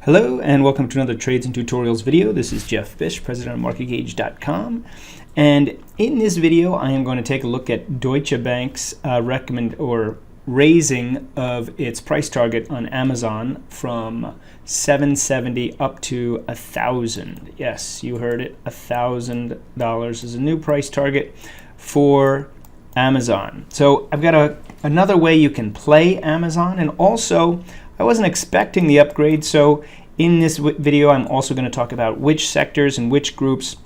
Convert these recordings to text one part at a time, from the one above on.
Hello and welcome to another Trades and Tutorials video. This is Jeff Fish, president of MarketGauge.com, and in this video I am going to take a look at Deutsche Bank's raising of its price target on Amazon from $770 up to $1,000. Yes, you heard it, $1,000 is a new price target for Amazon. So I've got another way you can play Amazon, and also I wasn't expecting the upgrade, so in this video I'm also going to talk about which sectors and which groups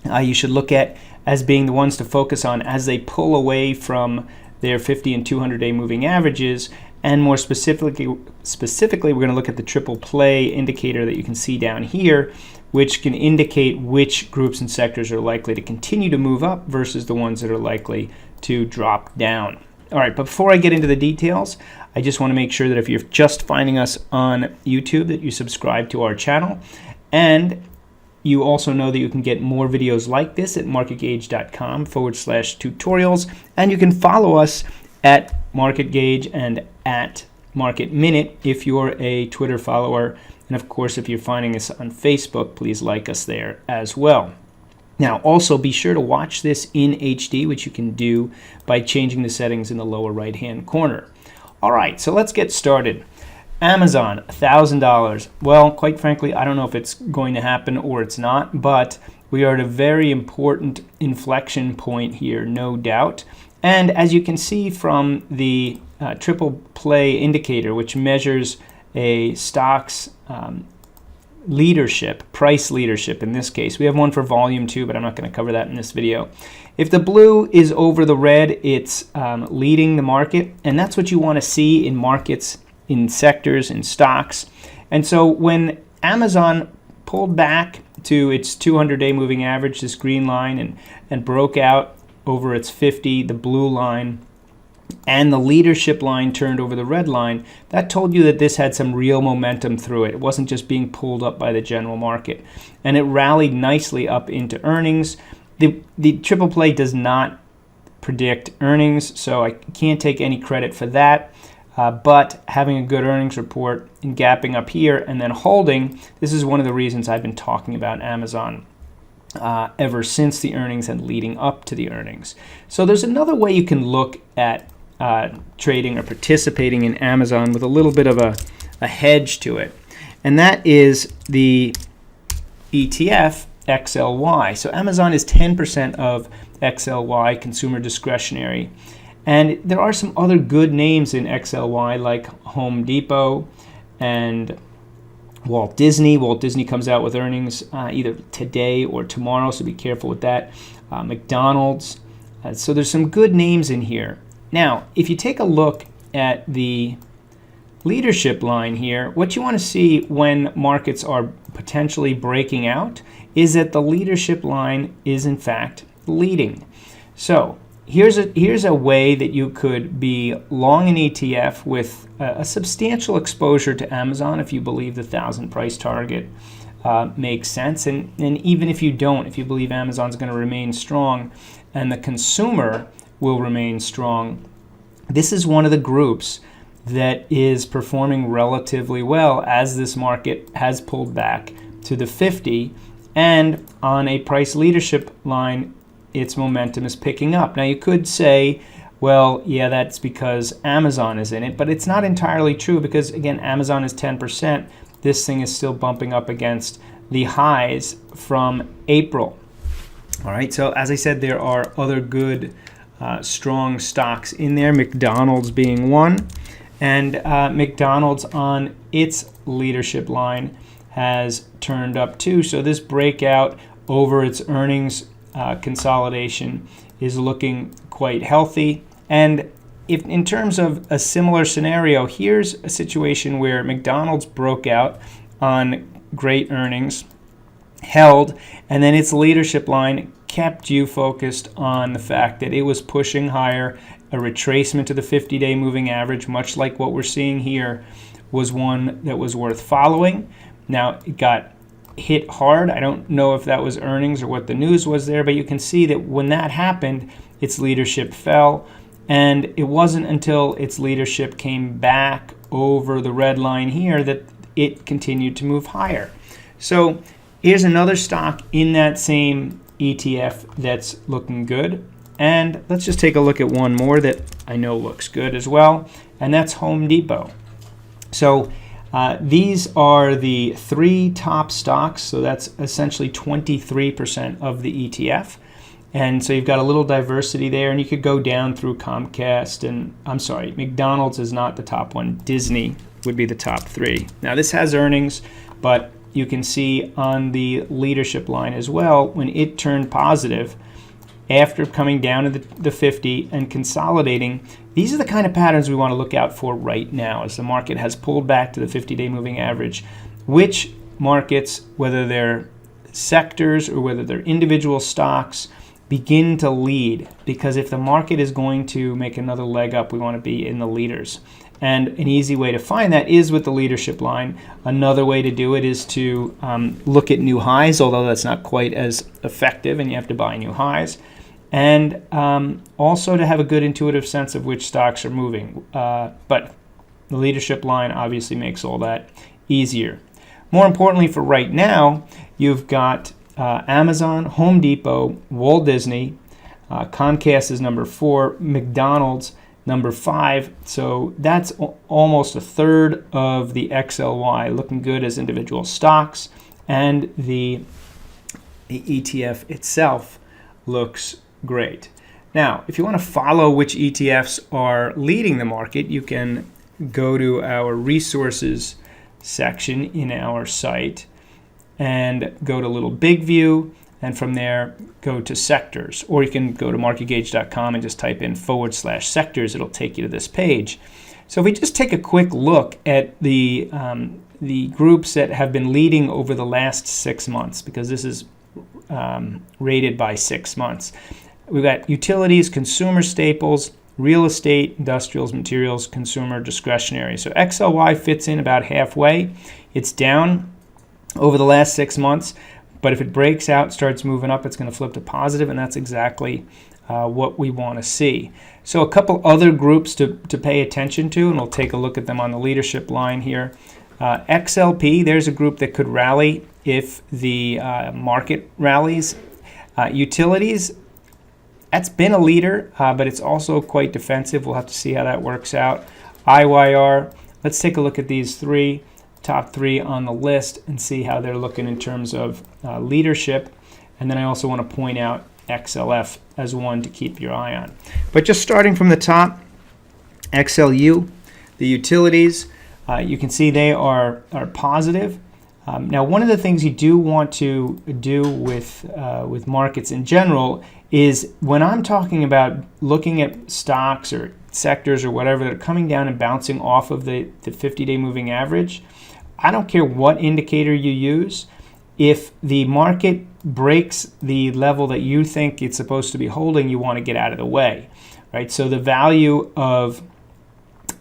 you should look at as being the ones to focus on as they pull away from their 50 and 200-day moving averages. And more specifically, we're going to look at the triple play indicator that you can see down here, which can indicate which groups and sectors are likely to continue to move up versus the ones that are likely to drop down. All right, but before I get into the details, I just want to make sure that if you're just finding us on YouTube, that you subscribe to our channel. And you also know that you can get more videos like this at marketgauge.com/tutorials. And you can follow us at MarketGauge and at Market Minute if you're a Twitter follower. And of course, if you're finding us on Facebook, please like us there as well. Now, also be sure to watch this in HD, which you can do by changing the settings in the lower right-hand corner. All right, so let's get started. Amazon, $1,000. Well, quite frankly, I don't know if it's going to happen or it's not, but we are at a very important inflection point here, no doubt. And as you can see from the triple play indicator, which measures a stock's leadership, price leadership in this case. We have one for volume too, but I'm not going to cover that in this video. If the blue is over the red, it's leading the market, and that's what you want to see in markets, in sectors, in stocks. And so when Amazon pulled back to its 200-day moving average, this green line, and broke out over its 50, the blue line, and the leadership line turned over the red line, that told you that this had some real momentum through it. It wasn't just being pulled up by the general market. And it rallied nicely up into earnings. The triple play does not predict earnings, so I can't take any credit for that. But having a good earnings report and gapping up here and then holding, this is one of the reasons I've been talking about Amazon ever since the earnings and leading up to the earnings. So there's another way you can look at trading or participating in Amazon with a little bit of a hedge to it, and that is the ETF XLY. So Amazon is 10% of XLY, consumer discretionary, and there are some other good names in XLY like Home Depot and Walt Disney. Walt Disney comes out with earnings either today or tomorrow, so be careful with that. McDonald's. So there's some good names in here. Now, if you take a look at the leadership line here, what you want to see when markets are potentially breaking out is that the leadership line is in fact leading. So here's a way that you could be long an ETF with a substantial exposure to Amazon if you believe the 1,000 price target makes sense. And even if you don't, if you believe Amazon's going to remain strong and the consumer will remain strong, this is one of the groups that is performing relatively well as this market has pulled back to the 50, and on a price leadership line, its momentum is picking up. Now you could say, well, yeah, that's because Amazon is in it, but it's not entirely true because, again, Amazon is 10%. This thing is still bumping up against the highs from April. All right, so as I said, there are other good strong stocks in there, McDonald's being one. And McDonald's on its leadership line has turned up too. So this breakout over its earnings consolidation is looking quite healthy. And if in terms of a similar scenario, here's a situation where McDonald's broke out on great earnings, held, and then its leadership line kept you focused on the fact that it was pushing higher. A retracement to the 50-day moving average, much like what we're seeing here, was one that was worth following. Now, it got hit hard. I don't know if that was earnings or what the news was there, but you can see that when that happened, its leadership fell. And it wasn't until its leadership came back over the red line here that it continued to move higher. So here's another stock in that same ETF that's looking good. And let's just take a look at one more that I know looks good as well, and that's Home Depot. So these are the 3 top stocks, so that's essentially 23% of the ETF. And so you've got a little diversity there, and you could go down through Comcast, and I'm sorry, McDonald's is not the top one. Disney would be the top 3. Now this has earnings, but you can see on the leadership line as well, when it turned positive after coming down to the 50 and consolidating. These are the kind of patterns we want to look out for right now as the market has pulled back to the 50-day moving average. Which markets, whether they're sectors or whether they're individual stocks, begin to lead? Because if the market is going to make another leg up, we want to be in the leaders. And an easy way to find that is with the leadership line. Another way to do it is to look at new highs, although that's not quite as effective and you have to buy new highs. And also to have a good intuitive sense of which stocks are moving. But the leadership line obviously makes all that easier. More importantly for right now, you've got Amazon, Home Depot, Walt Disney, Comcast is number 4, McDonald's number 5. So that's almost a third of the XLY looking good as individual stocks, and the ETF itself looks great. Now, if you want to follow which ETFs are leading the market, you can go to our resources section in our site and go to little big view, and from there go to sectors, or you can go to marketgauge.com and just type in /sectors. It'll take you to this page. So if we just take a quick look at the groups that have been leading over the last 6 months, because this is rated by 6 months. We've got utilities, consumer staples, real estate, industrials, materials, consumer discretionary. So XLY fits in about halfway. It's down over the last 6 months, but if it breaks out, starts moving up, it's going to flip to positive, and that's exactly what we want to see. So a couple other groups to pay attention to, and we'll take a look at them on the leadership line here. XLP, there's a group that could rally if the market rallies. Utilities, that's been a leader, but it's also quite defensive. We'll have to see how that works out. IYR, let's take a look at these top 3 on the list and see how they're looking in terms of leadership. And then I also want to point out XLF as one to keep your eye on. But just starting from the top, XLU, the utilities, you can see they are positive. Now, one of the things you do want to do with markets in general is when I'm talking about looking at stocks or sectors or whatever that are coming down and bouncing off of the 50-day moving average, I don't care what indicator you use. If the market breaks the level that you think it's supposed to be holding, you want to get out of the way, right? So the value of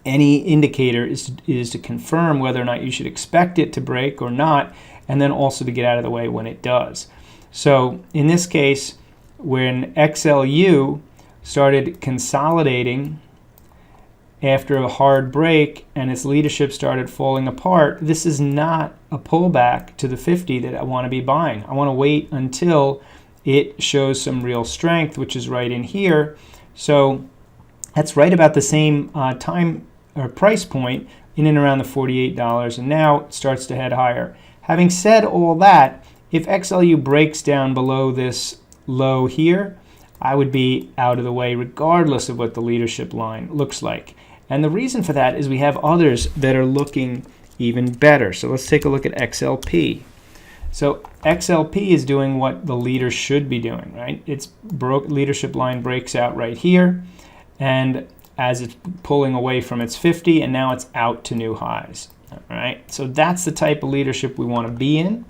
any indicator is to confirm whether or not you should expect it to break or not, and then also to get out of the way when it does. So in this case, when XLU started consolidating after a hard break and its leadership started falling apart, this is not a pullback to the 50 that I want to be buying. I want to wait until it shows some real strength, which is right in here. So that's right about the same time or price point, in and around the $48, and now it starts to head higher. Having said all that, if XLU breaks down below this low here, I would be out of the way regardless of what the leadership line looks like. And the reason for that is we have others that are looking even better. So let's take a look at XLP. So XLP is doing what the leader should be doing, right? Its leadership line breaks out right here, and as it's pulling away from its 50, and now it's out to new highs. All right, so that's the type of leadership we want to be in.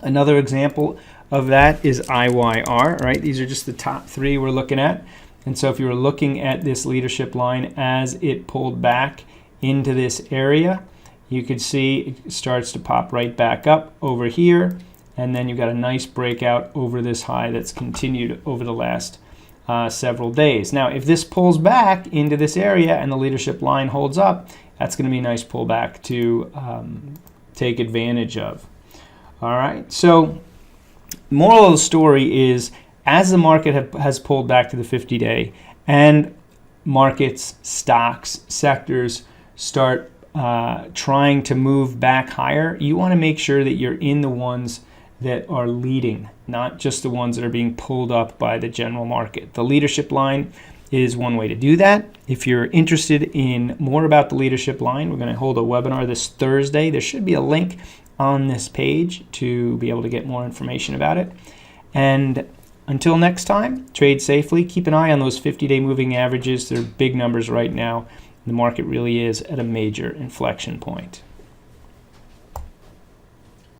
Another example of that is IYR, right? These are just the top 3 we're looking at. And so if you were looking at this leadership line as it pulled back into this area, you could see it starts to pop right back up over here, and then you've got a nice breakout over this high that's continued over the last several days. Now, if this pulls back into this area and the leadership line holds up, that's going to be a nice pullback to take advantage of. All right, so moral of the story is, as the market has pulled back to the 50-day and markets, stocks, sectors start trying to move back higher, you want to make sure that you're in the ones that are leading, not just the ones that are being pulled up by the general market. The leadership line is one way to do that. If you're interested in more about the leadership line, we're going to hold a webinar this Thursday. There should be a link on this page to be able to get more information about it. And until next time, trade safely. Keep an eye on those 50-day moving averages. They're big numbers right now. The market really is at a major inflection point.